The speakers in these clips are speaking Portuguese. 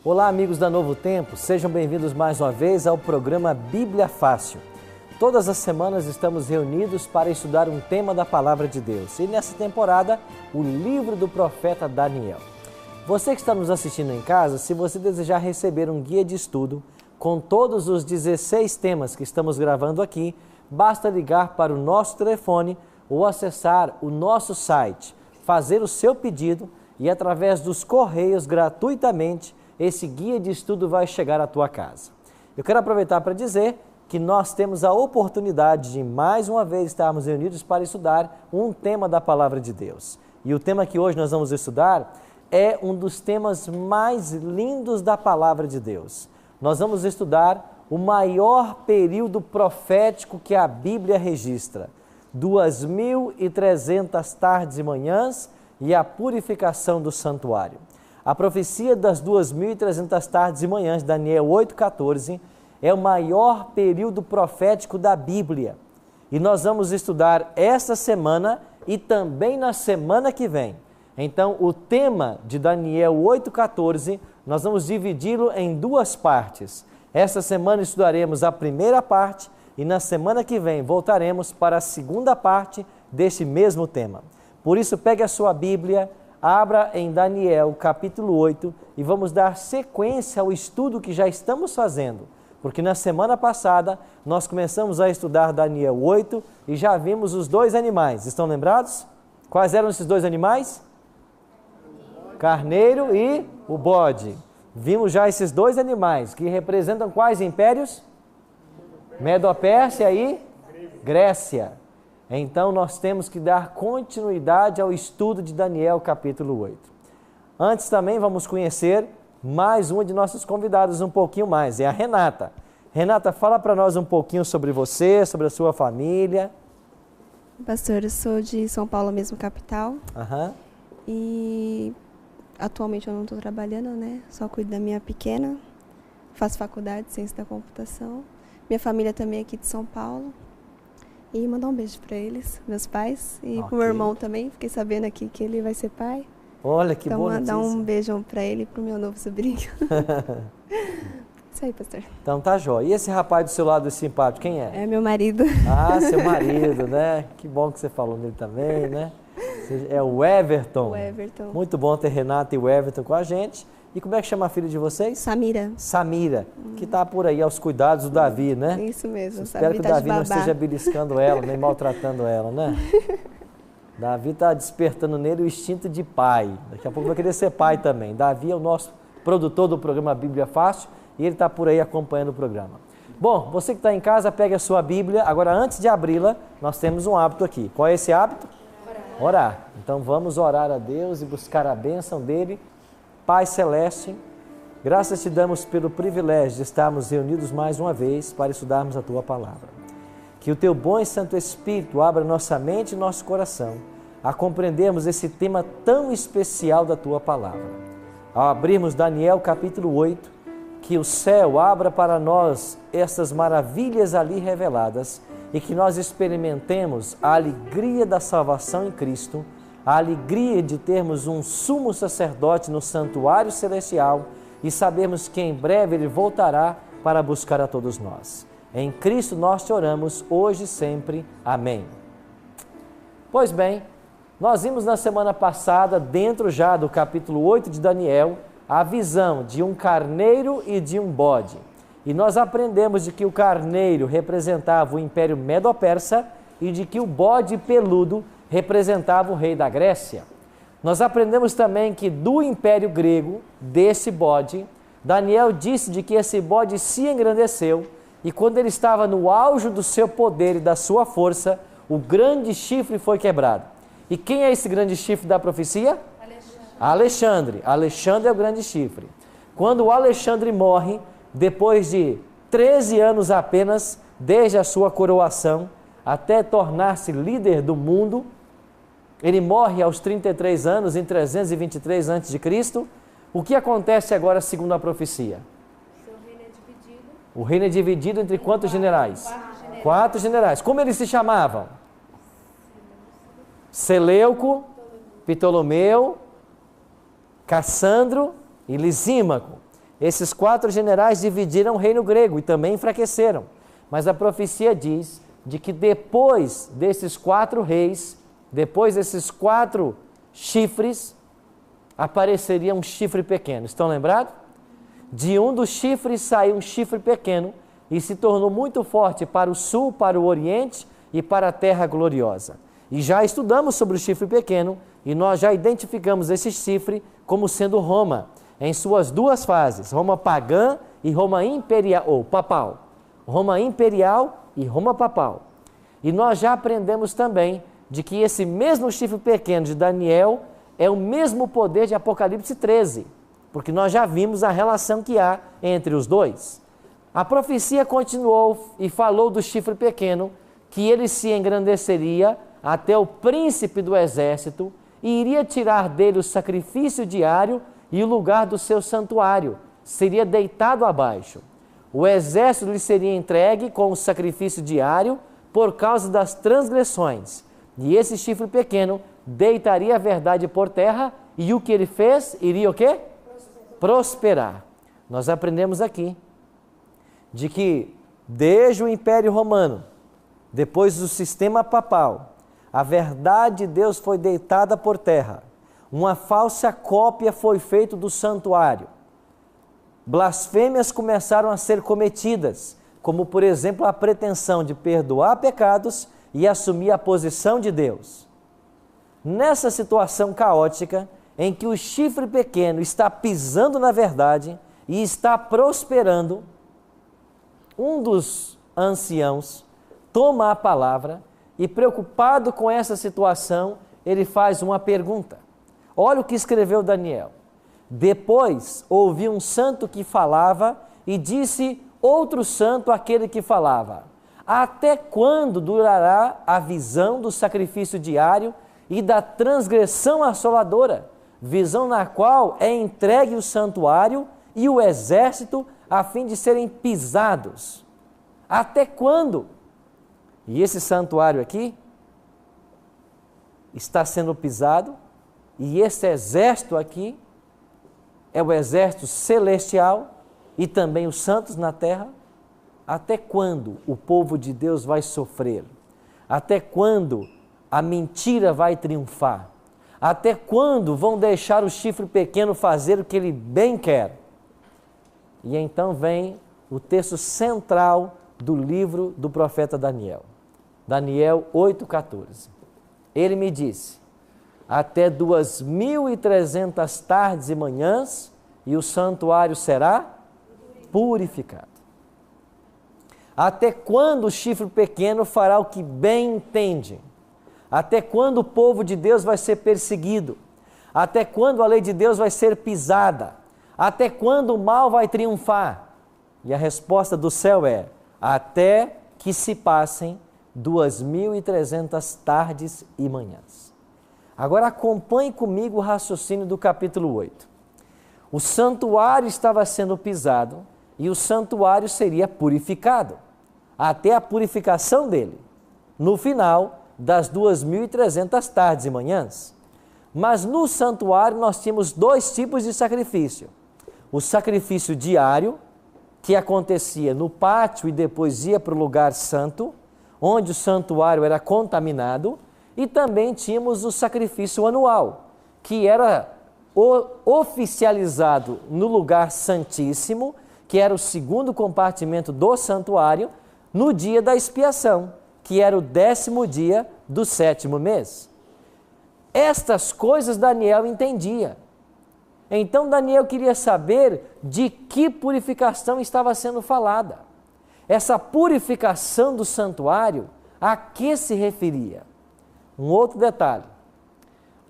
Olá, amigos da Novo Tempo, sejam bem-vindos mais uma vez ao programa Bíblia Fácil. Todas as semanas estamos reunidos para estudar um tema da Palavra de Deus e nessa temporada, o livro do profeta Daniel. Você que está nos assistindo em casa, se você desejar receber um guia de estudo com todos os 16 temas que estamos gravando aqui, basta ligar para o nosso telefone ou acessar o nosso site, fazer o seu pedido e através dos correios gratuitamente esse guia de estudo vai chegar à tua casa. Eu quero aproveitar para dizer que nós temos a oportunidade de mais uma vez estarmos reunidos para estudar um tema da Palavra de Deus. E o tema que hoje nós vamos estudar é um dos temas mais lindos da Palavra de Deus. Nós vamos estudar o maior período profético que a Bíblia registra, 2.300 tardes e manhãs e a purificação do santuário. A profecia das 2.300 tardes e manhãs, Daniel 8,14, é o maior período profético da Bíblia. E nós vamos estudar esta semana e também na semana que vem. Então, o tema de Daniel 8,14, nós vamos dividi-lo em duas partes. Esta semana estudaremos a primeira parte e na semana que vem voltaremos para a segunda parte deste mesmo tema. Por isso, pegue a sua Bíblia, abra em Daniel capítulo 8 e vamos dar sequência ao estudo que já estamos fazendo. Porque na semana passada nós começamos a estudar Daniel 8 e já vimos os dois animais. Estão lembrados? Quais eram esses dois animais? Carneiro e o bode. Vimos já esses dois animais que representam quais impérios? Medo-Pérsia e Grécia. Então nós temos que dar continuidade ao estudo de Daniel capítulo 8. Antes também vamos conhecer mais uma de nossos convidados um pouquinho mais, é a Renata. Renata, fala para nós um pouquinho sobre você, sobre a sua família. Pastor, eu sou de São Paulo mesmo, capital. E atualmente eu não estou trabalhando, né? Só cuido da minha pequena. Faço faculdade de ciência da computação. Minha família também é aqui de São Paulo. E mandar um beijo para eles, meus pais. E pro meu irmão também. Fiquei sabendo aqui que ele vai ser pai. Olha, que boa notícia. Então, mandar um beijão para ele e pro meu novo sobrinho. Isso aí, pastor. Então tá jóia. E esse rapaz do seu lado simpático, quem é? É meu marido. Ah, seu marido, né? Que bom que você falou nele também, né? É o Everton. O Everton. Muito bom ter Renata e o Everton com a gente. E como é que chama a filha de vocês? Samira. Samira, que está por aí aos cuidados do Davi, né? Isso mesmo. Espero que o Davi não esteja beliscando ela, nem maltratando ela, né? Davi está despertando nele o instinto de pai. Daqui a pouco vai querer ser pai também. Davi é o nosso produtor do programa Bíblia Fácil e ele está por aí acompanhando o programa. Bom, você que está em casa, pegue a sua Bíblia. Agora, antes de abri-la, nós temos um hábito aqui. Qual é esse hábito? Orar. Então, vamos orar a Deus e buscar a bênção dele. Pai Celeste, graças te damos pelo privilégio de estarmos reunidos mais uma vez para estudarmos a Tua Palavra. Que o Teu bom e Santo Espírito abra nossa mente e nosso coração a compreendermos esse tema tão especial da Tua Palavra. Ao abrirmos Daniel capítulo 8, que o céu abra para nós essas maravilhas ali reveladas e que nós experimentemos a alegria da salvação em Cristo, a alegria de termos um sumo sacerdote no santuário celestial e sabermos que em breve Ele voltará para buscar a todos nós. Em Cristo nós te oramos, hoje e sempre. Amém. Pois bem, nós vimos na semana passada, dentro já do capítulo 8 de Daniel, a visão de um carneiro e de um bode. E nós aprendemos de que o carneiro representava o Império Medo-Persa e de que o bode peludo representava o rei da Grécia. Nós aprendemos também que do Império Grego, desse bode, Daniel disse de que esse bode se engrandeceu e quando ele estava no auge do seu poder e da sua força, o grande chifre foi quebrado. E quem é esse grande chifre da profecia? Alexandre. Alexandre é o grande chifre. Quando o Alexandre morre, depois de 13 anos apenas, desde a sua coroação, até tornar-se líder do mundo, ele morre aos 33 anos, em 323 a.C. O que acontece agora segundo a profecia? Seu reino é dividido. O reino é dividido entre quantos generais? 4 generais. Como eles se chamavam? Seleuco, Ptolomeu, Cassandro e Lisímaco. esses 4 generais dividiram o reino grego e também enfraqueceram. Mas a profecia diz de que depois desses 4 reis, depois desses 4 chifres, apareceria um chifre pequeno. Estão lembrados? De um dos chifres saiu um chifre pequeno e se tornou muito forte para o sul, para o oriente e para a terra gloriosa. E já estudamos sobre o chifre pequeno e nós já identificamos esse chifre como sendo Roma, em suas 2 fases, Roma pagã e Roma imperial, ou papal. Roma imperial e Roma papal. E nós já aprendemos também de que esse mesmo chifre pequeno de Daniel é o mesmo poder de Apocalipse 13, porque nós já vimos a relação que há entre os dois. A profecia continuou e falou do chifre pequeno, que ele se engrandeceria até o príncipe do exército e iria tirar dele o sacrifício diário e o lugar do seu santuário, seria deitado abaixo. O exército lhe seria entregue com o sacrifício diário por causa das transgressões. E esse chifre pequeno deitaria a verdade por terra e o que ele fez iria o quê? Prosperar. Nós aprendemos aqui de que desde o Império Romano, depois do sistema papal, a verdade de Deus foi deitada por terra. Uma falsa cópia foi feita do santuário. Blasfêmias começaram a ser cometidas, como por exemplo a pretensão de perdoar pecados e assumir a posição de Deus. Nessa situação caótica, em que o chifre pequeno está pisando na verdade e está prosperando, um dos anciãos toma a palavra e, preocupado com essa situação, ele faz uma pergunta. Olha o que escreveu Daniel. Depois ouvi um santo que falava e disse outro santo àquele que falava: até quando durará a visão do sacrifício diário e da transgressão assoladora, visão na qual é entregue o santuário e o exército a fim de serem pisados? Até quando? E esse santuário aqui está sendo pisado, e esse exército aqui é o exército celestial e também os santos na terra. Até quando o povo de Deus vai sofrer? Até quando a mentira vai triunfar? Até quando vão deixar o chifre pequeno fazer o que ele bem quer? E então vem o texto central do livro do profeta Daniel. Daniel 8,14. Ele me disse: até 2.300 tardes e manhãs, e o santuário será purificado. Até quando o chifre pequeno fará o que bem entende? Até quando o povo de Deus vai ser perseguido? Até quando a lei de Deus vai ser pisada? Até quando o mal vai triunfar? E a resposta do céu é: até que se passem 2.300 tardes e manhãs. Agora acompanhe comigo o raciocínio do capítulo 8. O santuário estava sendo pisado e o santuário seria purificado, até a purificação dele, no final das 2.300 tardes e manhãs. Mas no santuário nós tínhamos 2 tipos de sacrifício. O sacrifício diário, que acontecia no pátio e depois ia para o lugar santo, onde o santuário era contaminado, e também tínhamos o sacrifício anual, que era oficializado no lugar santíssimo, que era o segundo compartimento do santuário, no dia da expiação, que era o 10º dia do 7º mês. Estas coisas Daniel entendia. Então Daniel queria saber de que purificação estava sendo falada. Essa purificação do santuário, a que se referia? Um outro detalhe.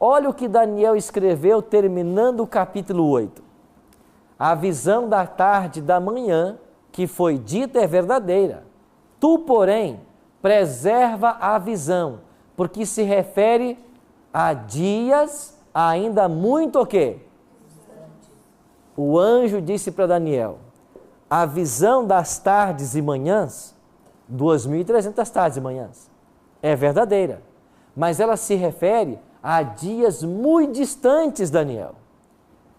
Olha o que Daniel escreveu terminando o capítulo 8. A visão da tarde e da manhã que foi dita é verdadeira. Tu, porém, preserva a visão, porque se refere a dias ainda muito o quê? O anjo disse para Daniel: a visão das tardes e manhãs, 2.300 tardes e manhãs, é verdadeira, mas ela se refere a dias muito distantes, Daniel.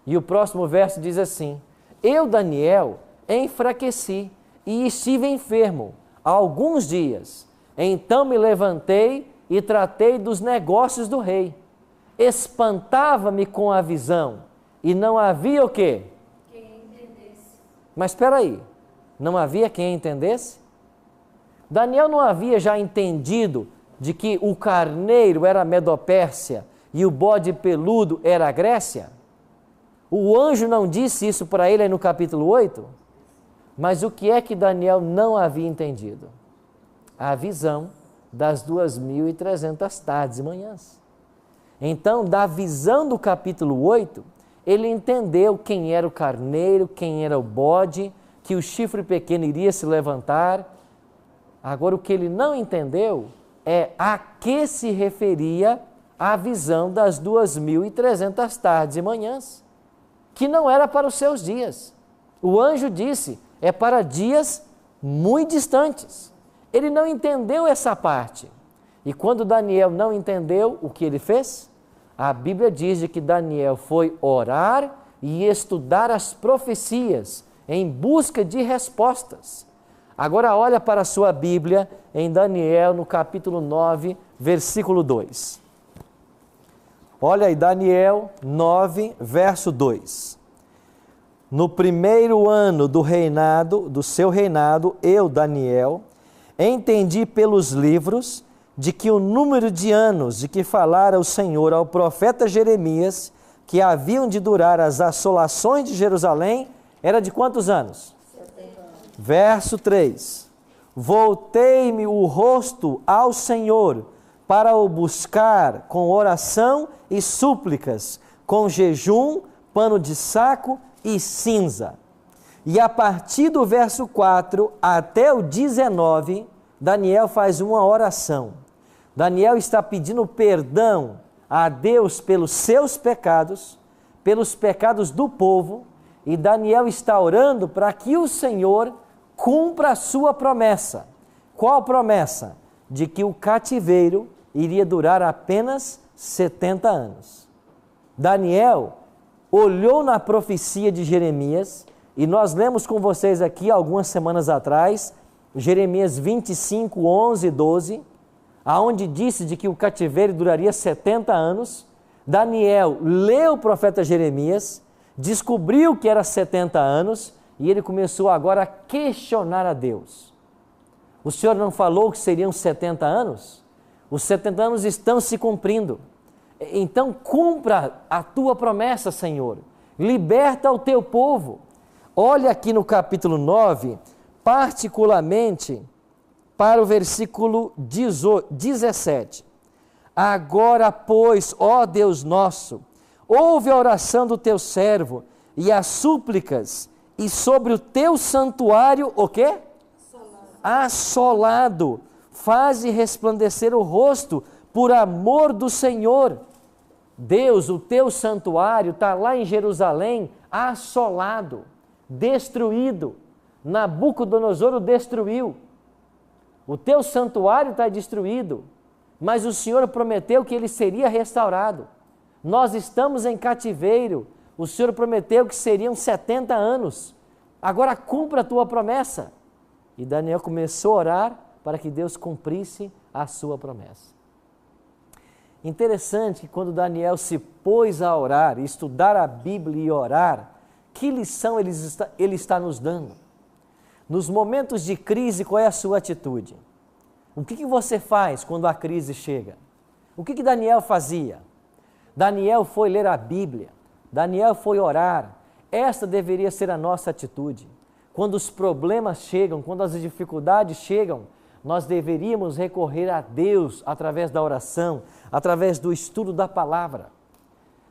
E o próximo verso diz assim: eu, Daniel, enfraqueci e estive enfermo há alguns dias. Então me levantei e tratei dos negócios do rei. Espantava-me com a visão e não havia o quê? Quem entendesse. Mas espera aí, não havia quem entendesse? Daniel não havia já entendido de que o carneiro era a Medopérsia e o bode peludo era a Grécia? O anjo não disse isso para ele aí no capítulo 8? Mas o que é que Daniel não havia entendido? A visão das 2.300 tardes e manhãs. Então, da visão do capítulo 8, ele entendeu quem era o carneiro, quem era o bode, que o chifre pequeno iria se levantar. Agora, o que ele não entendeu é a que se referia a visão das 2.300 tardes e manhãs, que não era para os seus dias. O anjo disse, é para dias muito distantes. Ele não entendeu essa parte. E quando Daniel não entendeu, o que ele fez? A Bíblia diz de que Daniel foi orar e estudar as profecias em busca de respostas. Agora olha para a sua Bíblia em Daniel, no capítulo 9, versículo 2. Olha aí, Daniel 9, verso 2. No primeiro ano do seu reinado, eu, Daniel, entendi pelos livros de que o número de anos de que falara o Senhor ao profeta Jeremias, que haviam de durar as assolações de Jerusalém, era de quantos anos? 70 anos. Verso 3. Voltei-me o rosto ao Senhor para o buscar com oração e súplicas, com jejum, pano de saco e cinza. E a partir do verso 4 até o 19, Daniel faz uma oração. Daniel está pedindo perdão a Deus pelos seus pecados do povo, e Daniel está orando para que o Senhor cumpra a sua promessa. Qual promessa? De que o cativeiro iria durar apenas 70 anos. Daniel olhou na profecia de Jeremias, e nós lemos com vocês aqui algumas semanas atrás, Jeremias 25, 11 e 12, aonde disse de que o cativeiro duraria 70 anos. Daniel leu o profeta Jeremias, descobriu que era 70 anos, e ele começou agora a questionar a Deus. O Senhor não falou que seriam 70 anos? Os 70 anos estão se cumprindo. Então cumpra a tua promessa, Senhor. Liberta o teu povo. Olha aqui no capítulo 9, particularmente para o versículo 17. Agora, pois, ó Deus nosso, ouve a oração do teu servo e as súplicas, e sobre o teu santuário, o quê? Assolado, faze resplandecer o rosto por amor do Senhor. Deus, o teu santuário está lá em Jerusalém, assolado, destruído. Nabucodonosor o destruiu. O teu santuário está destruído, mas o Senhor prometeu que ele seria restaurado. Nós estamos em cativeiro, o Senhor prometeu que seriam 70 anos. Agora cumpra a tua promessa. E Daniel começou a orar para que Deus cumprisse a sua promessa. Interessante que quando Daniel se pôs a orar, estudar a Bíblia e orar, que lição ele está nos dando? Nos momentos de crise, qual é a sua atitude? O que você faz quando a crise chega? O que Daniel fazia? Daniel foi ler a Bíblia, Daniel foi orar. Esta deveria ser a nossa atitude. Quando os problemas chegam, quando as dificuldades chegam, nós deveríamos recorrer a Deus através da oração, através do estudo da palavra.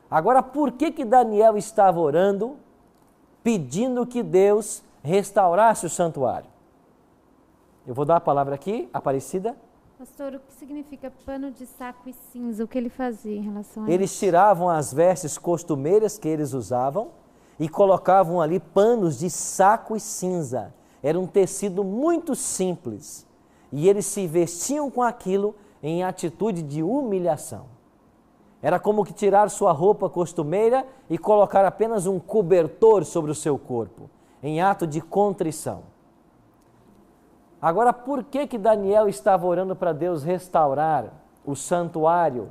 Agora, por que Daniel estava orando, pedindo que Deus restaurasse o santuário? Eu vou dar a palavra aqui, Aparecida. Pastor, o que significa pano de saco e cinza? O que ele fazia em relação a Eles tiravam as vestes costumeiras que eles usavam e colocavam ali panos de saco e cinza. Era um tecido muito simples. E eles se vestiam com aquilo em atitude de humilhação. Era como que tirar sua roupa costumeira e colocar apenas um cobertor sobre o seu corpo, em ato de contrição. Agora, por que Daniel estava orando para Deus restaurar o santuário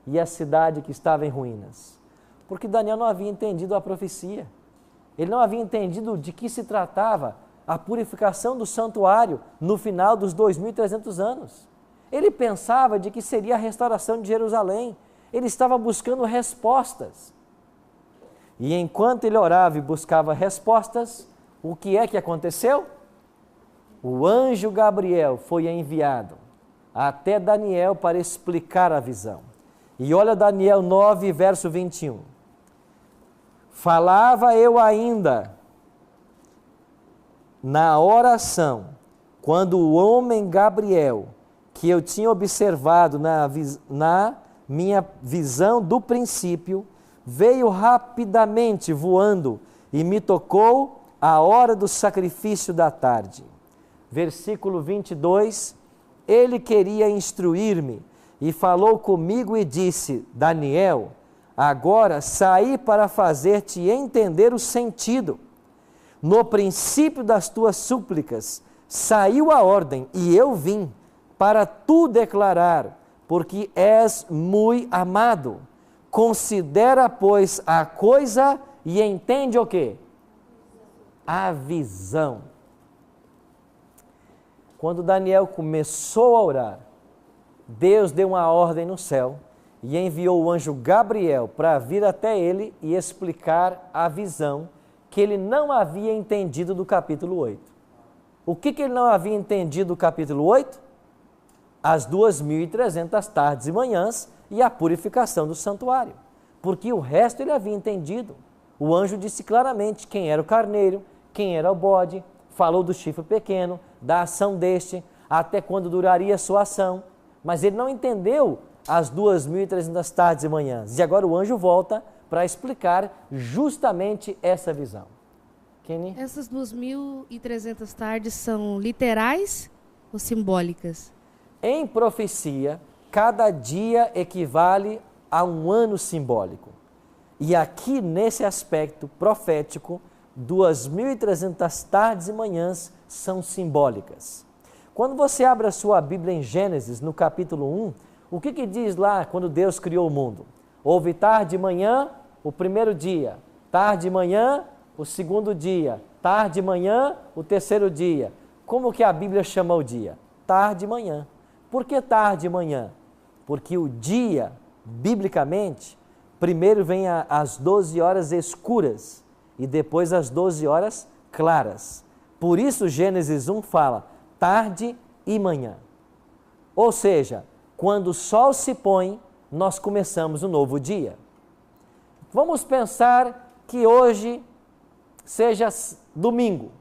e a cidade que estava em ruínas? Porque Daniel não havia entendido a profecia. Ele não havia entendido de que se tratava a purificação do santuário no final dos 2.300 anos. Ele pensava de que seria a restauração de Jerusalém. Ele estava buscando respostas. E enquanto ele orava e buscava respostas, o que é que aconteceu? O anjo Gabriel foi enviado até Daniel para explicar a visão. E olha Daniel 9, verso 21. Falava eu ainda na oração, quando o homem Gabriel, que eu tinha observado na minha visão do princípio, veio rapidamente voando e me tocou a hora do sacrifício da tarde. Versículo 22, ele queria instruir-me e falou comigo e disse, Daniel, agora saí para fazer-te entender o sentido. No princípio das tuas súplicas saiu a ordem e eu vim para tu declarar, porque és muito amado. Considera, pois, a coisa e entende o quê? A visão. Quando Daniel começou a orar, Deus deu uma ordem no céu e enviou o anjo Gabriel para vir até ele e explicar a visão que ele não havia entendido do capítulo 8. O que ele não havia entendido do capítulo 8? As 2.300 tardes e manhãs e a purificação do santuário. Porque o resto ele havia entendido. O anjo disse claramente quem era o carneiro, quem era o bode, falou do chifre pequeno, da ação deste, até quando duraria a sua ação. Mas ele não entendeu as 2.300 tardes e manhãs. E agora o anjo volta para explicar justamente essa visão. Kenny? Essas 2.300 tardes são literais ou simbólicas? Em profecia, cada dia equivale a um ano simbólico. E aqui, nesse aspecto profético, 2.300 tardes e manhãs são simbólicas. Quando você abre a sua Bíblia em Gênesis, no capítulo 1, o que diz lá quando Deus criou o mundo? Houve tarde e manhã, o primeiro dia, tarde e manhã, o segundo dia, tarde e manhã, o terceiro dia. Como que a Bíblia chama o dia? Tarde e manhã. Por que tarde e manhã? Porque o dia, biblicamente, primeiro vem as 12 horas escuras e depois as 12 horas claras. Por isso Gênesis 1 fala tarde e manhã. Ou seja, quando o sol se põe, nós começamos um novo dia. Vamos pensar que hoje seja domingo.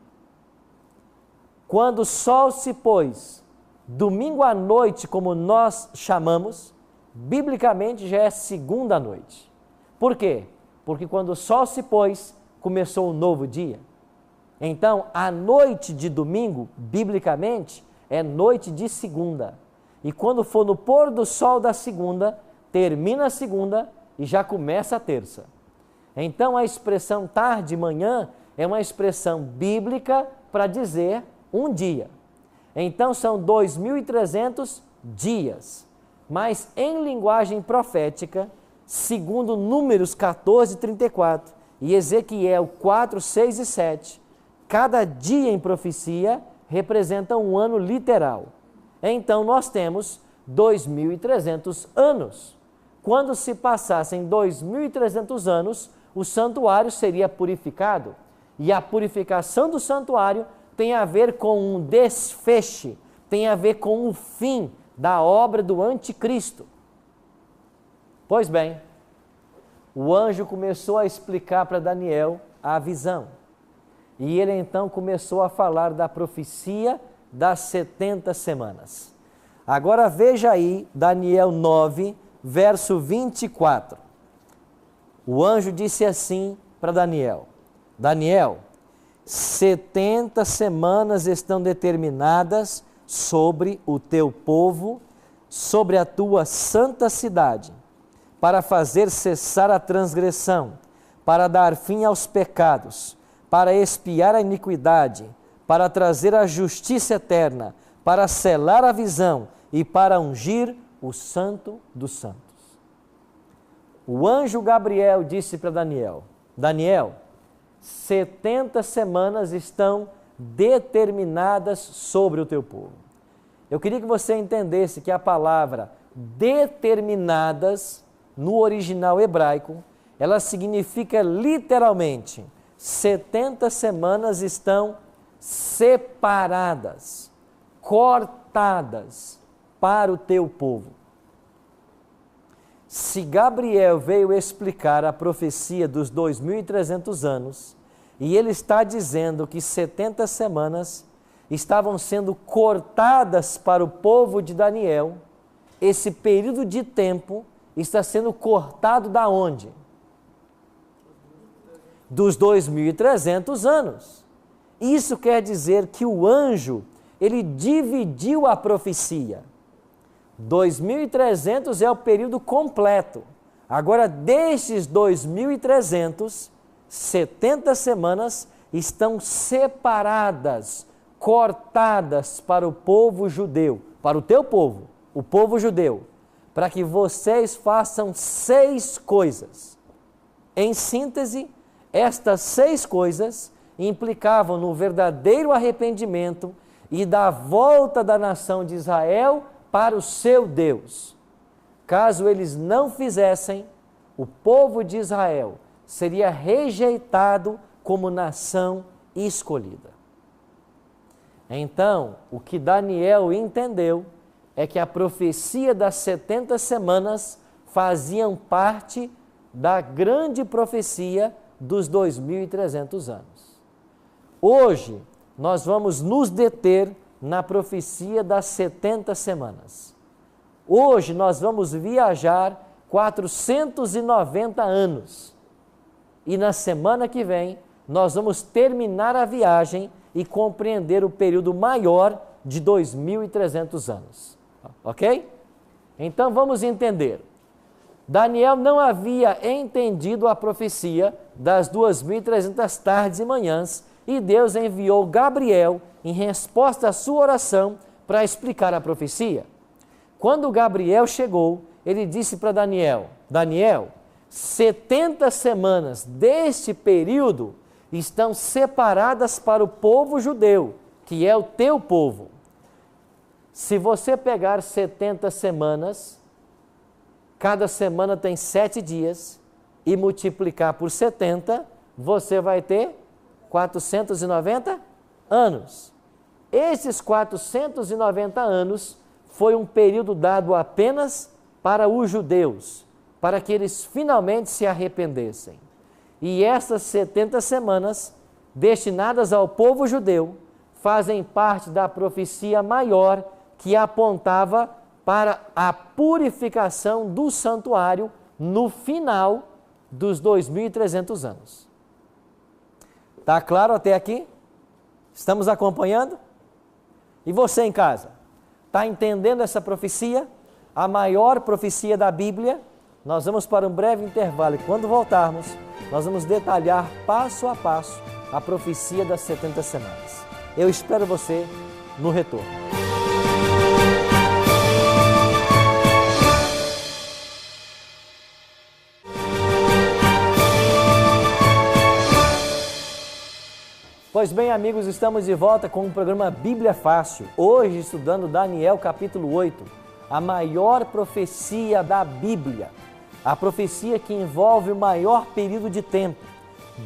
Quando o sol se pôs, domingo à noite, como nós chamamos, biblicamente já é segunda noite. Por quê? Porque quando o sol se pôs, começou um novo dia. Então, a noite de domingo, biblicamente, é noite de segunda. E quando for no pôr do sol da segunda, termina a segunda e já começa a terça. Então, a expressão tarde e manhã é uma expressão bíblica para dizer um dia. Então, são 2.300 dias. Mas, em linguagem profética, segundo Números 14, 34 e Ezequiel 4, 6 e 7, cada dia em profecia representa um ano literal. Então, nós temos 2.300 anos. Quando se passassem 2.300 anos, o santuário seria purificado. E a purificação do santuário tem a ver com um desfecho, tem a ver com o fim da obra do anticristo. Pois bem, o anjo começou a explicar para Daniel a visão. E ele então começou a falar da profecia das 70 semanas. Agora veja aí Daniel 9, verso 24. O anjo disse assim para Daniel: Daniel, 70 semanas estão determinadas sobre o teu povo, sobre a tua santa cidade, para fazer cessar a transgressão, para dar fim aos pecados, para expiar a iniquidade, para trazer a justiça eterna, para selar a visão e para ungir o Santo dos Santos. O anjo Gabriel disse para Daniel: Daniel, 70 semanas estão determinadas sobre o teu povo. Eu queria que você entendesse que a palavra determinadas, no original hebraico, ela significa literalmente 70 semanas estão separadas, cortadas para o teu povo. Se Gabriel veio explicar a profecia dos 2.300 anos, e ele está dizendo que 70 semanas estavam sendo cortadas para o povo de Daniel, esse período de tempo está sendo cortado da onde? Dos 2.300 anos. Isso quer dizer que o anjo, ele dividiu a profecia. 2.300 é o período completo. Agora, destes 2.300, 70 semanas estão separadas, cortadas para o povo judeu, para o teu povo, o povo judeu, para que vocês façam 6 coisas. Em síntese, estas 6 coisas implicavam no verdadeiro arrependimento e da volta da nação de Israel para o seu Deus. Caso eles não fizessem, o povo de Israel seria rejeitado como nação escolhida. Então, o que Daniel entendeu é que a profecia das 70 semanas faziam parte da grande profecia dos 2.300 anos. Hoje, nós vamos nos deter na profecia das 70 semanas. Hoje, nós vamos viajar 490 anos. E na semana que vem, nós vamos terminar a viagem e compreender o período maior de 2.300 anos. Ok? Então vamos entender. Daniel não havia entendido a profecia das 2.300 tardes e manhãs e Deus enviou Gabriel em resposta à sua oração para explicar a profecia. Quando Gabriel chegou, ele disse para Daniel: Daniel, 70 semanas deste período estão separadas para o povo judeu, que é o teu povo. Se você pegar 70 semanas, cada semana tem 7 dias, e multiplicar por 70, você vai ter 490 anos. Esses 490 anos foi um período dado apenas para os judeus, para que eles finalmente se arrependessem. E essas 70 semanas, destinadas ao povo judeu, fazem parte da profecia maior que apontava para a purificação do santuário no final dos 2.300 anos. Está claro até aqui? Estamos acompanhando? E você em casa? Está entendendo essa profecia? A maior profecia da Bíblia? Nós vamos para um breve intervalo e quando voltarmos, nós vamos detalhar passo a passo a profecia das 70 semanas. Eu espero você no retorno. Pois bem, amigos, estamos de volta com o programa Bíblia Fácil. Hoje estudando Daniel capítulo 8, a maior profecia da Bíblia. A profecia que envolve o maior período de tempo,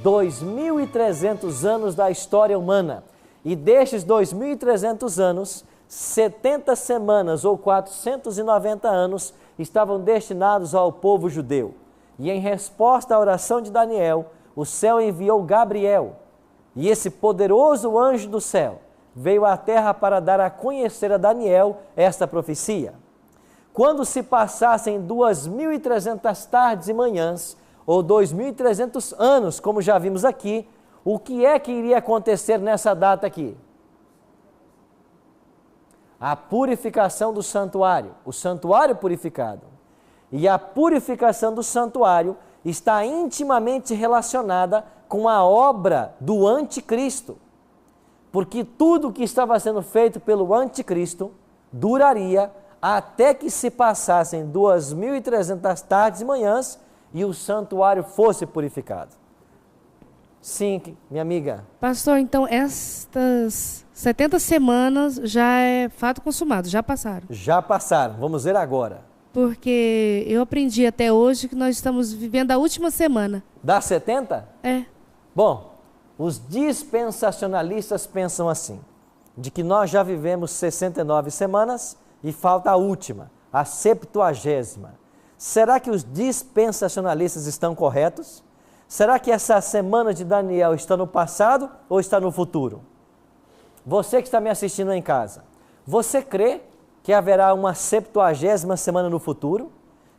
2.300 anos da história humana. E destes 2.300 anos, 70 semanas ou 490 anos estavam destinados ao povo judeu. E em resposta à oração de Daniel, o céu enviou Gabriel. E esse poderoso anjo do céu veio à terra para dar a conhecer a Daniel esta profecia. Quando se passassem 2.300 tardes e manhãs, ou 2.300 anos, como já vimos aqui, o que é que iria acontecer nessa data aqui? A purificação do santuário, o santuário purificado. E a purificação do santuário está intimamente relacionada com a obra do anticristo. Porque tudo que estava sendo feito pelo anticristo duraria até que se passassem 2.300 tardes e manhãs e o santuário fosse purificado. Sim, minha amiga. Pastor, então estas 70 semanas já é fato consumado, já passaram? Já passaram, vamos ver agora. Porque eu aprendi até hoje que nós estamos vivendo a última semana. Das 70? É. Bom, os dispensacionalistas pensam assim, de que nós já vivemos 69 semanas e falta a última, a 70ª. Será que os dispensacionalistas estão corretos? Será que essa semana de Daniel está no passado ou está no futuro? Você que está me assistindo em casa, você crê que haverá uma 70ª semana no futuro?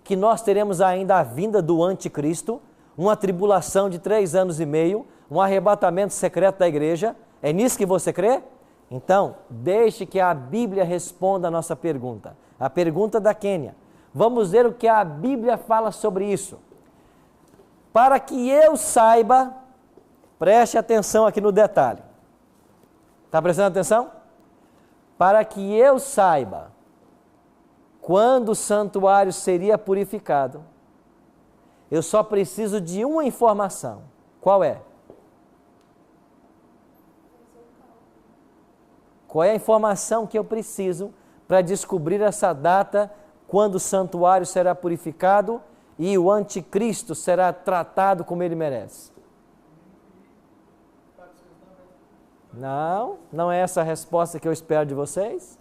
Que nós teremos ainda a vinda do anticristo, uma tribulação de 3 anos e meio, um arrebatamento secreto da igreja? É nisso que você crê? Então, deixe que a Bíblia responda a nossa pergunta. A pergunta da Quênia. Vamos ver o que a Bíblia fala sobre isso. Para que eu saiba, preste atenção aqui no detalhe. Está prestando atenção? Para que eu saiba quando o santuário seria purificado, eu só preciso de uma informação. Qual é? Qual é a informação que eu preciso para descobrir essa data quando o santuário será purificado e o anticristo será tratado como ele merece? Não é essa a resposta que eu espero de vocês?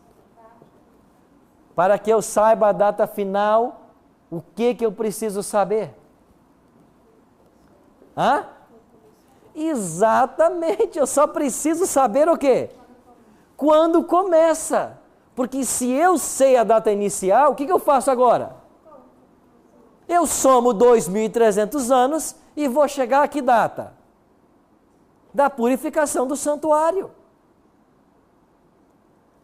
Para que eu saiba a data final, o que eu preciso saber? Hã? Exatamente, eu só preciso saber o quê? Quando começa. Porque se eu sei a data inicial, o que eu faço agora? Eu somo 2.300 anos e vou chegar a que data? Da purificação do santuário.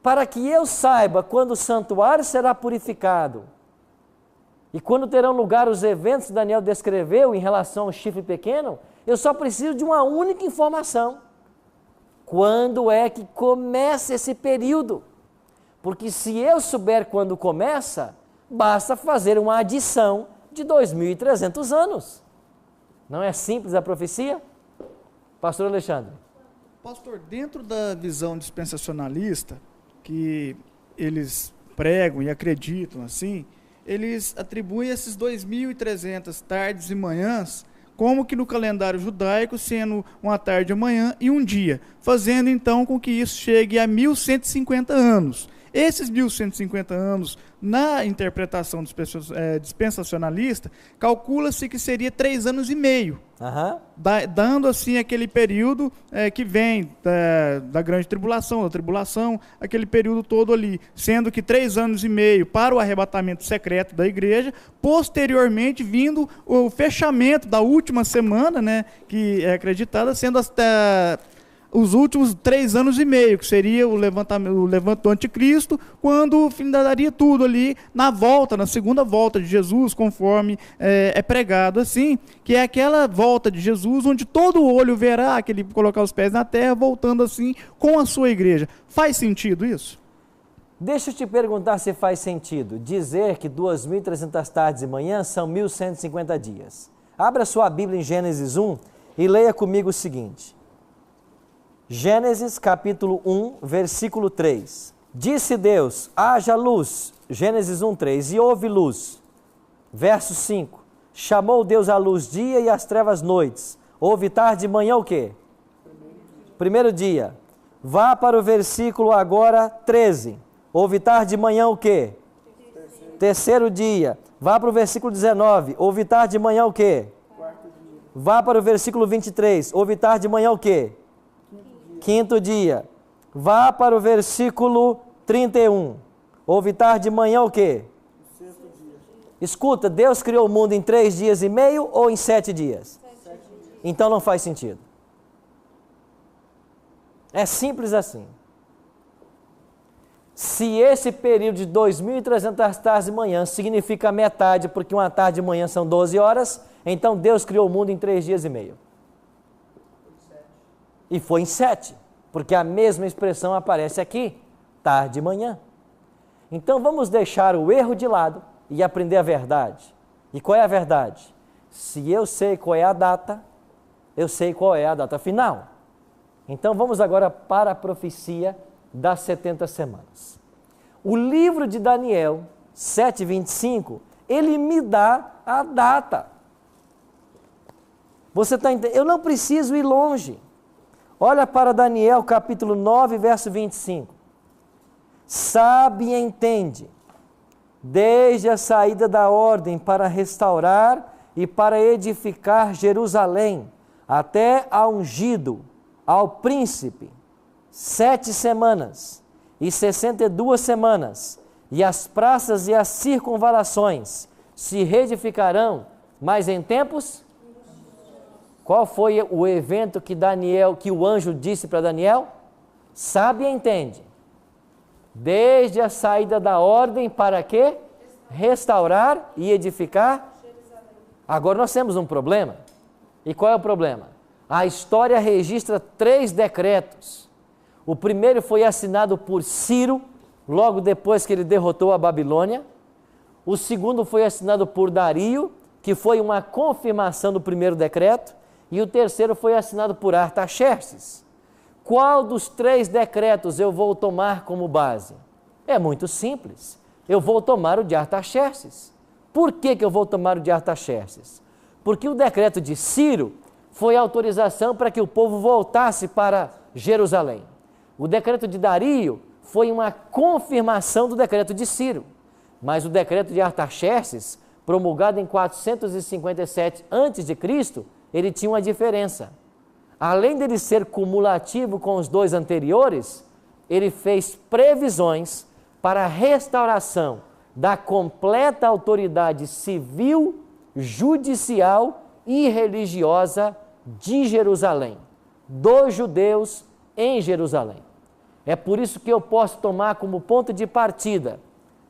Para que eu saiba quando o santuário será purificado e quando terão lugar os eventos que Daniel descreveu em relação ao chifre pequeno, eu só preciso de uma única informação. Quando é que começa esse período? Porque se eu souber quando começa, basta fazer uma adição de 2.300 anos. Não é simples a profecia? Pastor Alexandre. Pastor, dentro da visão dispensacionalista, que eles pregam e acreditam assim, eles atribuem esses 2.300 tardes e manhãs como que no calendário judaico, sendo uma tarde e manhã e um dia, fazendo então com que isso chegue a 1.150 anos. Esses 1.150 anos, na interpretação dispensacionalista, calcula-se que seria 3 anos e meio, dando assim aquele período que vem da grande tribulação, da tribulação, aquele período todo ali, sendo que 3 anos e meio para o arrebatamento secreto da igreja, posteriormente vindo o fechamento da última semana, né, que é acreditada, sendo até os últimos 3 anos e meio, que seria o levantamento do anticristo, quando findaria tudo ali na segunda volta de Jesus, conforme é pregado assim, que é aquela volta de Jesus, onde todo olho verá que ele colocar os pés na terra, voltando assim com a sua igreja. Faz sentido isso? Deixa eu te perguntar se faz sentido dizer que 2.300 tardes e manhãs são 1.150 dias. Abra sua Bíblia em Gênesis 1 e leia comigo o seguinte. Gênesis capítulo 1, versículo 3. Disse Deus, haja luz, Gênesis 1, 3, e houve luz. Verso 5. Chamou Deus a luz dia e as trevas noites. Houve tarde e manhã o quê? Primeiro dia. Vá para o versículo agora 13. Houve tarde e manhã o quê? Terceiro dia. Vá para o versículo 19. Houve tarde e manhã o quê? Vá para o versículo 23. Houve tarde e manhã o quê? Quinto dia. Vá para o versículo 31. Houve tarde e manhã o quê? Sexto dia. Escuta, Deus criou o mundo em 3 dias e meio ou em 7 dias? 7 dias. Então não faz sentido. É simples assim. Se esse período de 2.300 tardes de manhã significa metade, porque uma tarde de manhã são 12 horas, então Deus criou o mundo em 3 dias e meio. E foi em 7, porque a mesma expressão aparece aqui, tarde e manhã. Então vamos deixar o erro de lado e aprender a verdade. E qual é a verdade? Se eu sei qual é a data, eu sei qual é a data final. Então vamos agora para a profecia das 70 semanas. O livro de Daniel 7:25, ele me dá a data. Você está entendendo? Eu não preciso ir longe. Olha para Daniel capítulo 9, verso 25. Sabe e entende, desde a saída da ordem para restaurar e para edificar Jerusalém, até ao ungido, ao príncipe, 7 semanas e 62 semanas, e as praças e as circunvalações se reedificarão, mas em tempos... Qual foi o evento que o anjo disse para Daniel? Sabe e entende. Desde a saída da ordem para quê? Restaurar e edificar. Agora nós temos um problema. E qual é o problema? A história registra 3 decretos. O primeiro foi assinado por Ciro, logo depois que ele derrotou a Babilônia. O segundo foi assinado por Dario, que foi uma confirmação do primeiro decreto. E o terceiro foi assinado por Artaxerxes. Qual dos 3 decretos eu vou tomar como base? É muito simples. Eu vou tomar o de Artaxerxes. Por que eu vou tomar o de Artaxerxes? Porque o decreto de Ciro foi autorização para que o povo voltasse para Jerusalém. O decreto de Dario foi uma confirmação do decreto de Ciro. Mas o decreto de Artaxerxes, promulgado em 457 a.C., ele tinha uma diferença. Além dele ser cumulativo com os 2 anteriores, ele fez previsões para a restauração da completa autoridade civil, judicial e religiosa de Jerusalém, dos judeus em Jerusalém. É por isso que eu posso tomar como ponto de partida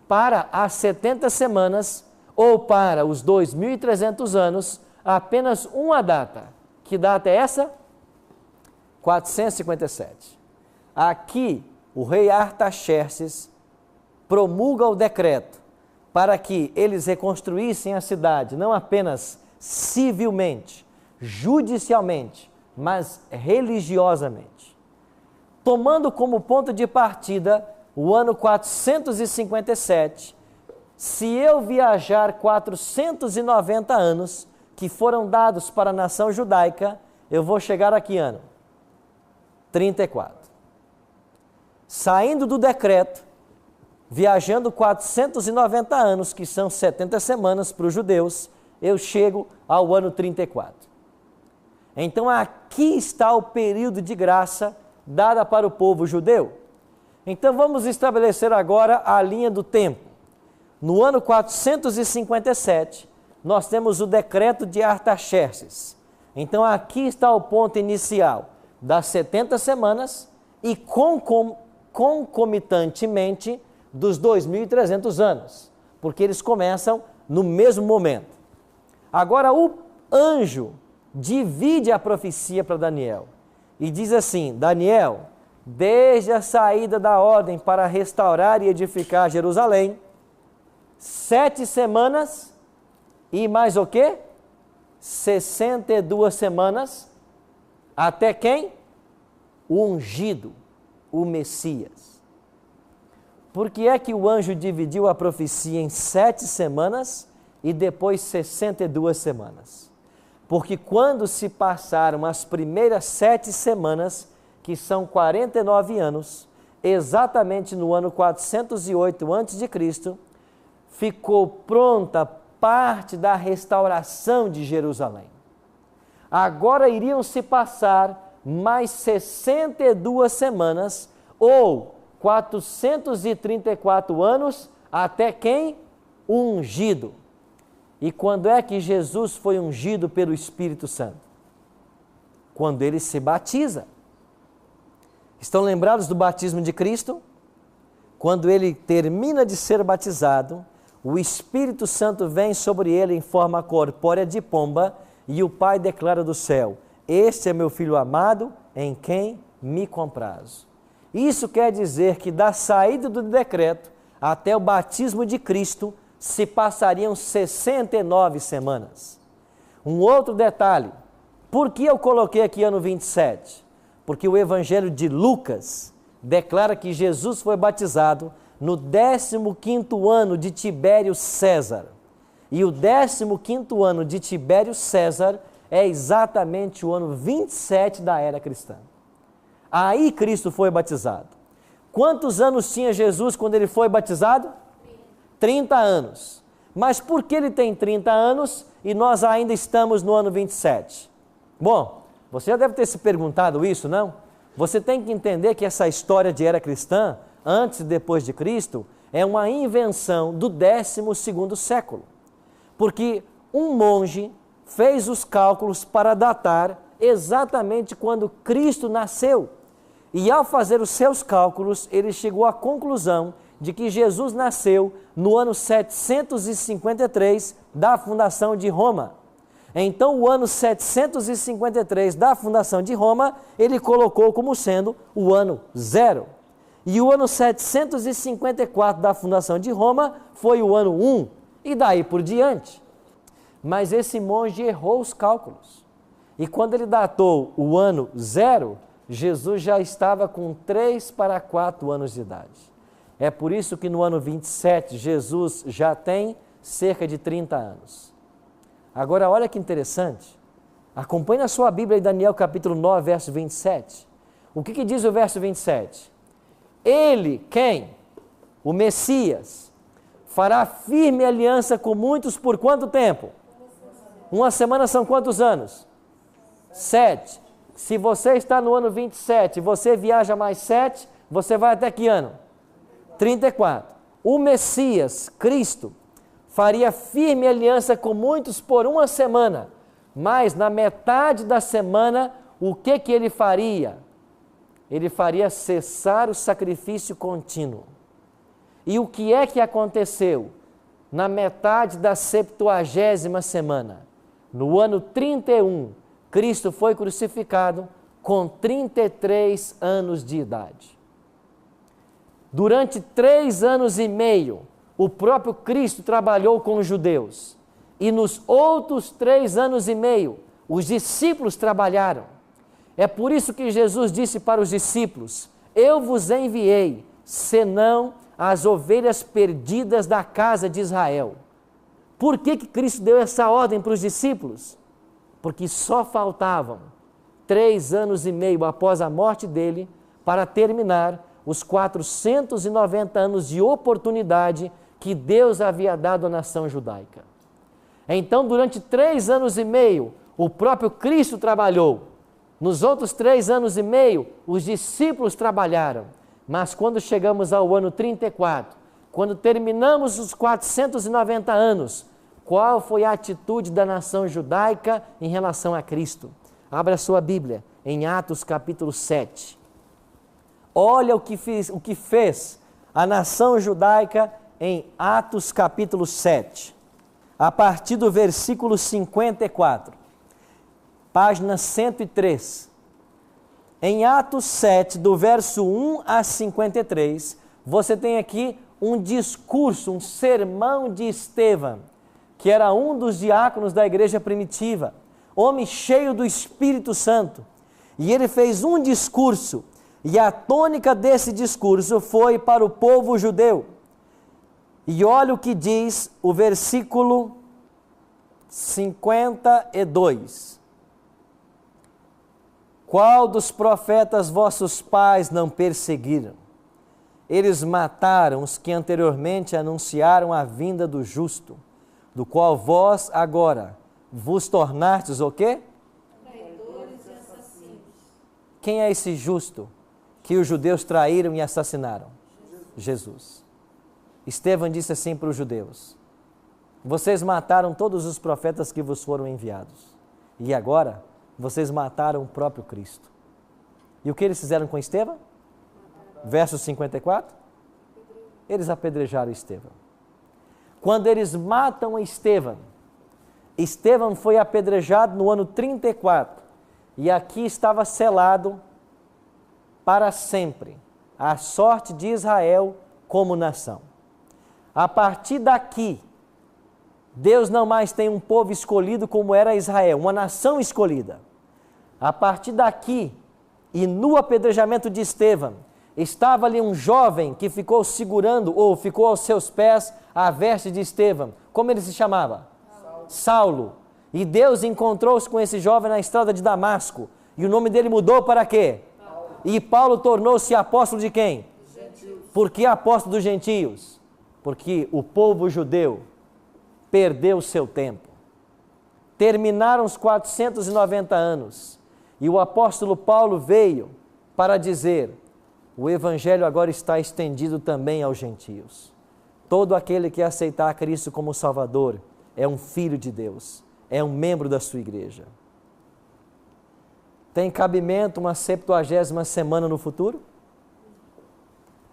para as 70 semanas ou para os 2.300 anos apenas uma data. Que data é essa? 457. Aqui, o rei Artaxerxes promulga o decreto para que eles reconstruíssem a cidade, não apenas civilmente, judicialmente, mas religiosamente. Tomando como ponto de partida o ano 457, se eu viajar 490 anos, que foram dados para a nação judaica, eu vou chegar a que ano? 34. Saindo do decreto, viajando 490 anos, que são 70 semanas para os judeus, eu chego ao ano 34. Então aqui está o período de graça dada para o povo judeu. Então vamos estabelecer agora a linha do tempo. No ano 457, nós temos o decreto de Artaxerxes. Então aqui está o ponto inicial das 70 semanas e concomitantemente dos 2.300 anos, porque eles começam no mesmo momento. Agora o anjo divide a profecia para Daniel e diz assim: Daniel, desde a saída da ordem para restaurar e edificar Jerusalém, 7 semanas e mais o quê? 62 semanas, até quem? O ungido, o Messias. Por que é que o anjo dividiu a profecia em 7 semanas e depois 62 semanas? Porque quando se passaram as primeiras 7 semanas, que são 49 anos, exatamente no ano 408 a.C., ficou pronta parte da restauração de Jerusalém. Agora iriam se passar mais 62 semanas, ou 434 anos, até quem? O ungido. E quando é que Jesus foi ungido pelo Espírito Santo? Quando ele se batiza. Estão lembrados do batismo de Cristo? quando ele termina de ser batizado, o Espírito Santo vem sobre ele em forma corpórea de pomba e o Pai declara do céu: este é meu Filho amado, em quem me comprazo. Isso quer dizer que da saída do decreto até o batismo de Cristo se passariam 69 semanas. Um outro detalhe, por que eu coloquei aqui ano 27? Porque o Evangelho de Lucas declara que Jesus foi batizado no 15º ano de Tibério César. E o 15º ano de Tibério César é exatamente o ano 27 da era cristã. Aí Cristo foi batizado. Quantos anos tinha Jesus quando ele foi batizado? 30 anos. Mas por que ele tem 30 anos e nós ainda estamos no ano 27? Bom, você já deve ter se perguntado isso, não? Você tem que entender que essa história de era cristã, antes e depois de Cristo, é uma invenção do 12º século. Porque um monge fez os cálculos para datar exatamente quando Cristo nasceu. E ao fazer os seus cálculos, ele chegou à conclusão de que Jesus nasceu no ano 753 da fundação de Roma. Então, o ano 753 da fundação de Roma, ele colocou como sendo o ano 0. E o ano 754 da fundação de Roma foi o ano 1, e daí por diante. Mas esse monge errou os cálculos. E quando ele datou o ano 0, Jesus já estava com 3 para 4 anos de idade. É por isso que no ano 27, Jesus já tem cerca de 30 anos. Agora, olha que interessante. Acompanhe na sua Bíblia em Daniel capítulo 9, verso 27. O que diz o verso 27? Ele, quem? O Messias, fará firme aliança com muitos por quanto tempo? Uma semana são quantos anos? 7. Se você está no ano 27 e você viaja mais 7, você vai até que ano? 34. O Messias, Cristo, faria firme aliança com muitos por uma semana, mas na metade da semana, o que ele faria? Ele faria cessar o sacrifício contínuo. E o que é que aconteceu? Na metade da 70ª semana, no ano 31, Cristo foi crucificado com 33 anos de idade. Durante 3 anos e meio, o próprio Cristo trabalhou com os judeus. E nos outros 3 anos e meio, os discípulos trabalharam. É por isso que Jesus disse para os discípulos: eu vos enviei, senão as ovelhas perdidas da casa de Israel. Por que Cristo deu essa ordem para os discípulos? Porque só faltavam 3 anos e meio após a morte dele para terminar os 490 anos de oportunidade que Deus havia dado à nação judaica. Então, durante 3 anos e meio, o próprio Cristo trabalhou. Nos outros 3 anos e meio, os discípulos trabalharam. Mas quando chegamos ao ano 34, quando terminamos os 490 anos, qual foi a atitude da nação judaica em relação a Cristo? Abra sua Bíblia em Atos capítulo 7. Olha o que fez a nação judaica em Atos capítulo 7, a partir do versículo 54, página 103. Em Atos 7, do verso 1 a 53, você tem aqui um discurso, um sermão de Estevão, que era um dos diáconos da igreja primitiva, homem cheio do Espírito Santo. E ele fez um discurso, e a tônica desse discurso foi para o povo judeu. E olha o que diz o versículo 52. Qual dos profetas vossos pais não perseguiram? Eles mataram os que anteriormente anunciaram a vinda do justo, do qual vós agora vos tornastes o quê? Traidores e assassinos. Quem é esse justo que os judeus traíram e assassinaram? Jesus. Estevão disse assim para os judeus: vocês mataram todos os profetas que vos foram enviados, e agora vocês mataram o próprio Cristo. E o que eles fizeram com Estevão? Verso 54. eles apedrejaram Estevão. Quando eles matam Estevão, Estevão foi apedrejado no ano 34, e aqui estava selado para sempre a sorte de Israel como nação. A partir daqui, Deus não mais tem um povo escolhido como era Israel, uma nação escolhida. A partir daqui, e no apedrejamento de Estevão, estava ali um jovem que ficou segurando, ou ficou aos seus pés, a veste de Estevão. Como ele se chamava? Saulo. E Deus encontrou-se com esse jovem na estrada de Damasco. E o nome dele mudou para quê? Paulo. E Paulo tornou-se apóstolo de quem? Gentios. Por que apóstolo dos gentios? Porque o povo judeu perdeu o seu tempo. Terminaram os 490 anos. E o apóstolo Paulo veio para dizer: o evangelho agora está estendido também aos gentios. Todo aquele que aceitar Cristo como Salvador é um filho de Deus, é um membro da sua igreja. Tem cabimento uma 70ª semana no futuro?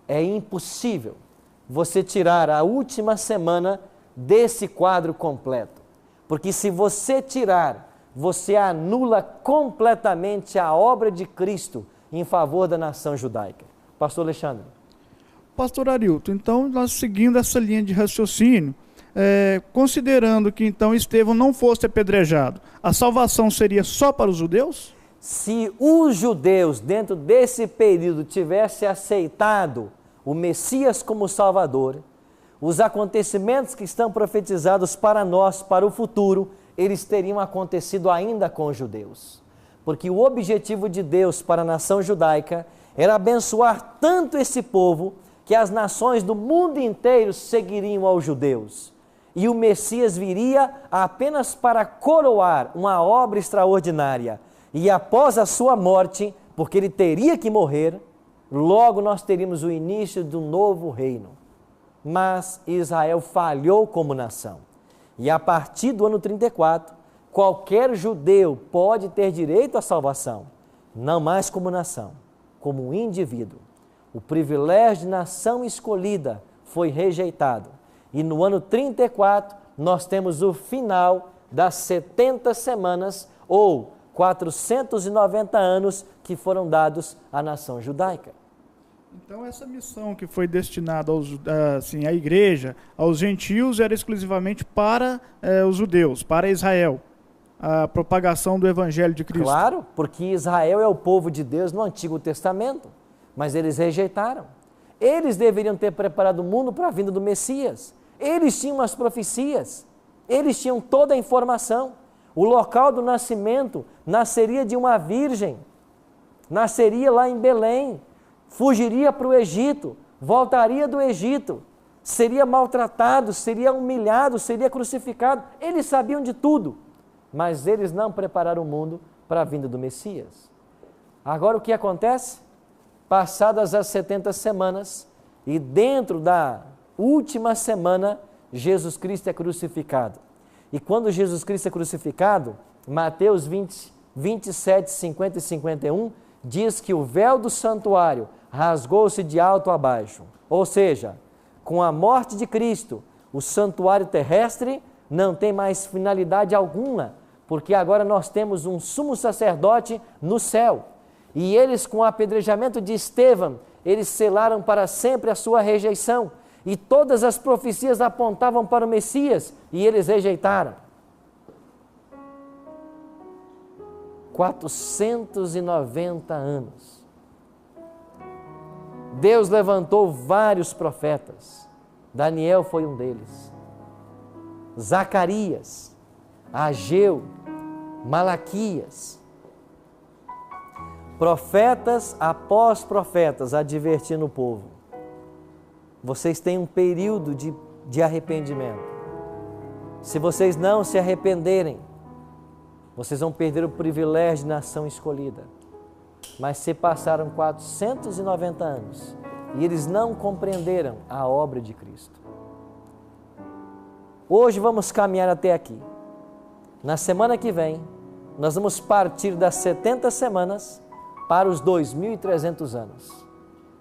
É impossível você tirar a última semana desse quadro completo. Porque se você tirar, você anula completamente a obra de Cristo em favor da nação judaica. Pastor Alexandre. Pastor Arilton, então nós seguindo essa linha de raciocínio, considerando que então Estevão não fosse apedrejado, a salvação seria só para os judeus? Se os judeus, dentro desse período, tivessem aceitado o Messias como Salvador, os acontecimentos que estão profetizados para nós, para o futuro, eles teriam acontecido ainda com os judeus. Porque o objetivo de Deus para a nação judaica era abençoar tanto esse povo que as nações do mundo inteiro seguiriam aos judeus. E o Messias viria apenas para coroar uma obra extraordinária. E após a sua morte, porque ele teria que morrer, logo nós teríamos o início de um novo reino. Mas Israel falhou como nação. E a partir do ano 34, qualquer judeu pode ter direito à salvação, não mais como nação, como um indivíduo. O privilégio de nação escolhida foi rejeitado. E no ano 34, nós temos o final das 70 semanas, ou 490 anos que foram dados à nação judaica. Então essa missão que foi destinada à igreja, aos gentios, era exclusivamente para os judeus, para Israel, a propagação do evangelho de Cristo. Claro, porque Israel é o povo de Deus no Antigo Testamento, mas eles rejeitaram. Eles deveriam ter preparado o mundo para a vinda do Messias. Eles tinham as profecias, eles tinham toda a informação. O local do nascimento nasceria de uma virgem, nasceria lá em Belém, fugiria para o Egito, voltaria do Egito, seria maltratado, seria humilhado, seria crucificado. Eles sabiam de tudo, mas eles não prepararam o mundo para a vinda do Messias. Agora o que acontece? Passadas as 70 semanas, e dentro da última semana, Jesus Cristo é crucificado. E quando Jesus Cristo é crucificado, Mateus 27, 50 e 51, diz que o véu do santuário rasgou-se de alto a baixo. Ou seja, com a morte de Cristo, o santuário terrestre não tem mais finalidade alguma, porque agora nós temos um sumo sacerdote no céu. E eles, com o apedrejamento de Estevão, eles selaram para sempre a sua rejeição. E todas as profecias apontavam para o Messias, e eles rejeitaram. 490 anos. Deus levantou vários profetas. Daniel foi um deles. Zacarias, Ageu, Malaquias. Profetas após profetas advertindo o povo. Vocês têm um período de arrependimento. Se vocês não se arrependerem, vocês vão perder o privilégio de nação escolhida. Mas se passaram 490 anos e eles não compreenderam a obra de Cristo. Hoje vamos caminhar até aqui. Na semana que vem, nós vamos partir das 70 semanas para os 2.300 anos.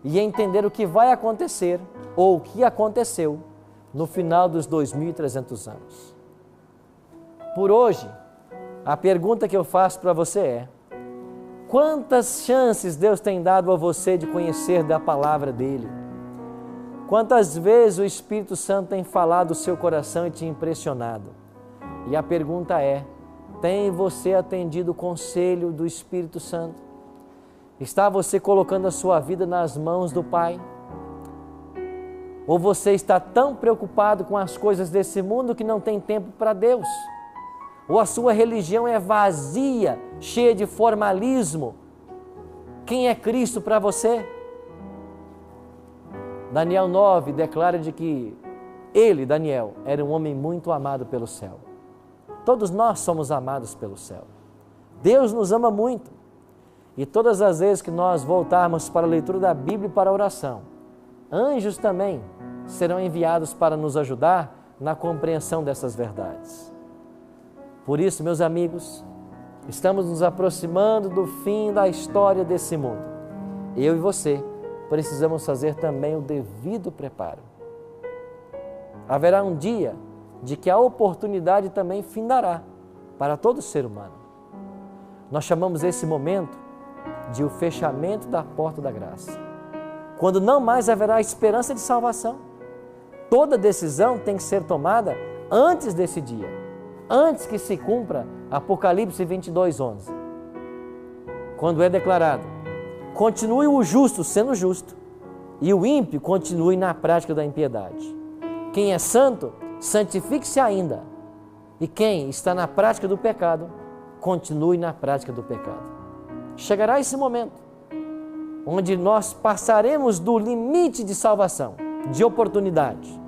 e entender o que vai acontecer ou o que aconteceu no final dos 2.300 anos. Por hoje, a pergunta que eu faço para você é: quantas chances Deus tem dado a você de conhecer da palavra dEle? Quantas vezes o Espírito Santo tem falado o seu coração e te impressionado? E a pergunta é: tem você atendido o conselho do Espírito Santo? Está você colocando a sua vida nas mãos do Pai? Ou você está tão preocupado com as coisas desse mundo que não tem tempo para Deus? Ou a sua religião é vazia, cheia de formalismo? Quem é Cristo para você? Daniel 9 declara de que ele, Daniel, era um homem muito amado pelo céu. Todos nós somos amados pelo céu. Deus nos ama muito. E todas as vezes que nós voltarmos para a leitura da Bíblia e para a oração, anjos também serão enviados para nos ajudar na compreensão dessas verdades. Por isso, meus amigos, estamos nos aproximando do fim da história desse mundo. Eu e você precisamos fazer também o devido preparo. Haverá um dia de que a oportunidade também findará para todo ser humano. Nós chamamos esse momento de o fechamento da porta da graça, quando não mais haverá esperança de salvação. Toda decisão tem que ser tomada antes desse dia, antes que se cumpra Apocalipse 22:11, quando é declarado: continue o justo sendo justo e o ímpio continue na prática da impiedade. Quem é santo, santifique-se ainda, e quem está na prática do pecado, continue na prática do pecado. Chegará esse momento onde nós passaremos do limite de salvação, de oportunidade.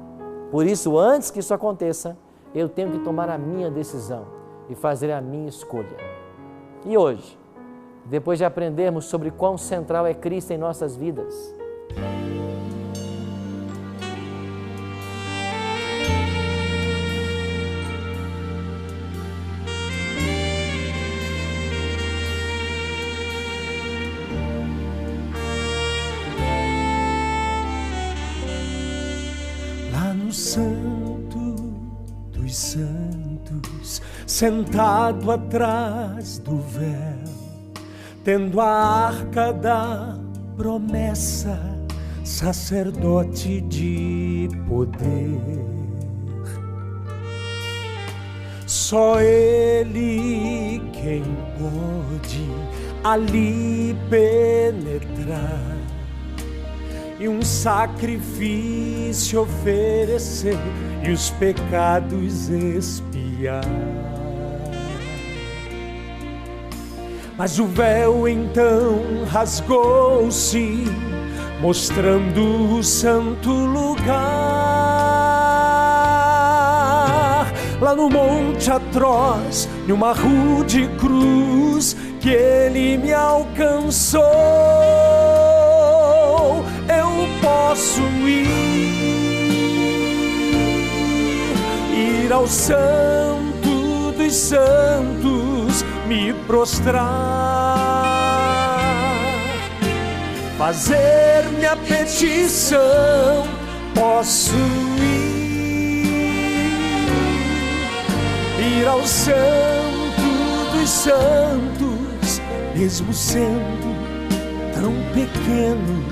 Por isso, antes que isso aconteça, eu tenho que tomar a minha decisão e fazer a minha escolha. E hoje, depois de aprendermos sobre quão central é Cristo em nossas vidas, Santo dos Santos, sentado atrás do véu, tendo a arca da promessa, sacerdote de poder. Só Ele quem pode ali penetrar e um sacrifício oferecer e os pecados expiar. Mas o véu então rasgou-se, mostrando o santo lugar. Lá no monte atroz, numa rude cruz, que Ele me alcançou. Eu posso ir ao Santo dos Santos, me prostrar, fazer minha petição. Posso ir ao Santo dos Santos, mesmo sendo tão pequeno.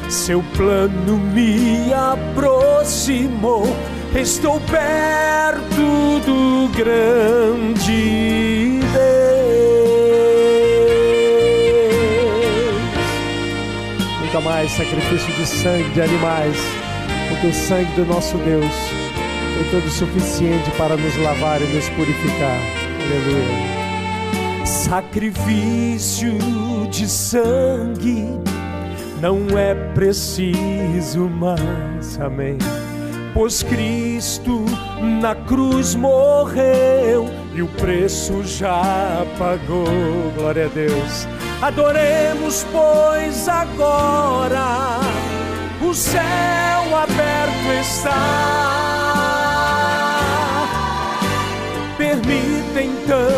Seu plano me aproximou, estou perto do grande Deus. Nunca mais sacrifício de sangue de animais, porque o sangue do nosso Deus foi todo suficiente para nos lavar e nos purificar. Aleluia. Sacrifício de sangue não é preciso mais, amém. Pois Cristo na cruz morreu e o preço já pagou, glória a Deus. Adoremos, pois agora o céu aberto está. Permita então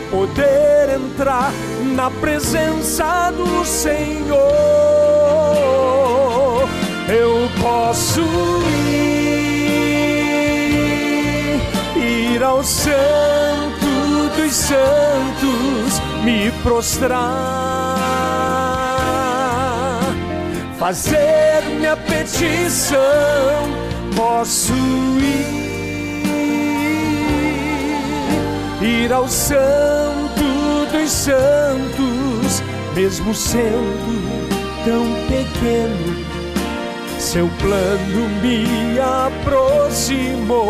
poder entrar na presença do Senhor. eu posso ir ao Santo dos Santos, me prostrar, fazer minha petição. Posso ir ao Santo dos Santos, mesmo sendo tão pequeno. Seu plano me aproximou,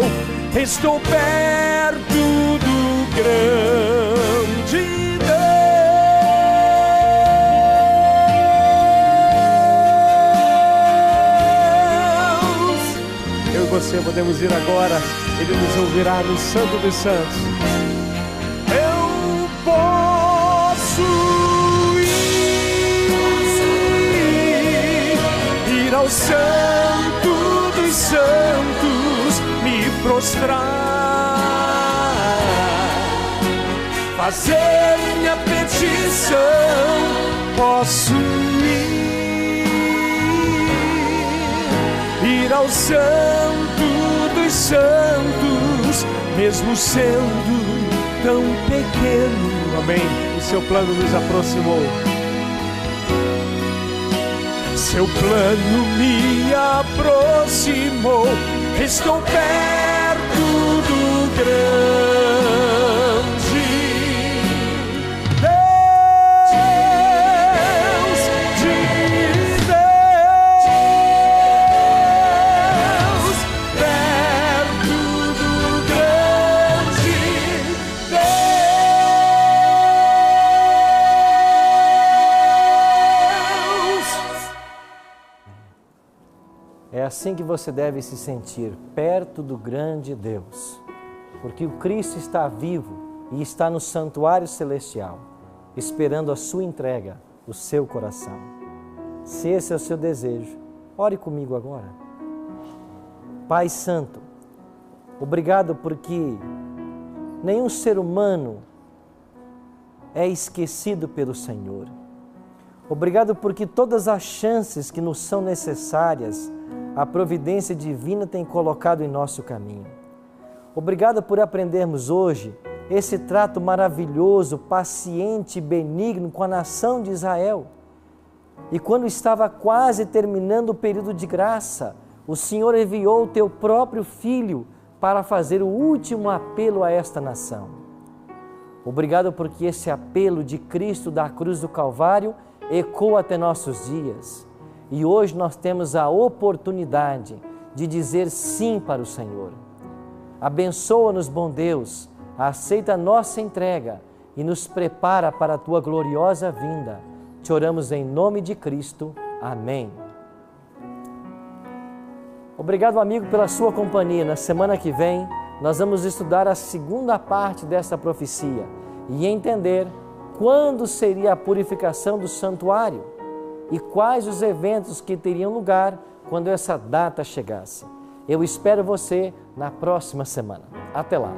estou perto do grande Deus. Eu e você podemos ir agora, Ele nos ouvirá no Santo dos Santos. Eu posso ir ao Santo dos Santos, me prostrar, fazer minha petição. Posso ir ao Santo dos Santos, mesmo sendo tão pequeno. Amém. O seu plano nos aproximou. Seu plano me aproximou, estou perto do grande Deus, de Deus, perto do grande Deus. É assim que você deve se sentir, perto do grande Deus, porque o Cristo está vivo e está no santuário celestial, esperando a sua entrega, o seu coração. Se esse é o seu desejo, ore comigo agora. Pai Santo, obrigado porque nenhum ser humano é esquecido pelo Senhor. Obrigado porque todas as chances que nos são necessárias, a providência divina tem colocado em nosso caminho. Obrigado por aprendermos hoje esse trato maravilhoso, paciente e benigno com a nação de Israel. E quando estava quase terminando o período de graça, o Senhor enviou o teu próprio Filho para fazer o último apelo a esta nação. Obrigado porque esse apelo de Cristo da cruz do Calvário ecoa até nossos dias. E hoje nós temos a oportunidade de dizer sim para o Senhor. Abençoa-nos, bom Deus, aceita a nossa entrega e nos prepara para a Tua gloriosa vinda. Te oramos em nome de Cristo. Amém. Obrigado, amigo, pela sua companhia. Na semana que vem, nós vamos estudar a segunda parte desta profecia e entender quando seria a purificação do santuário e quais os eventos que teriam lugar quando essa data chegasse. Eu espero você na próxima semana. Até lá!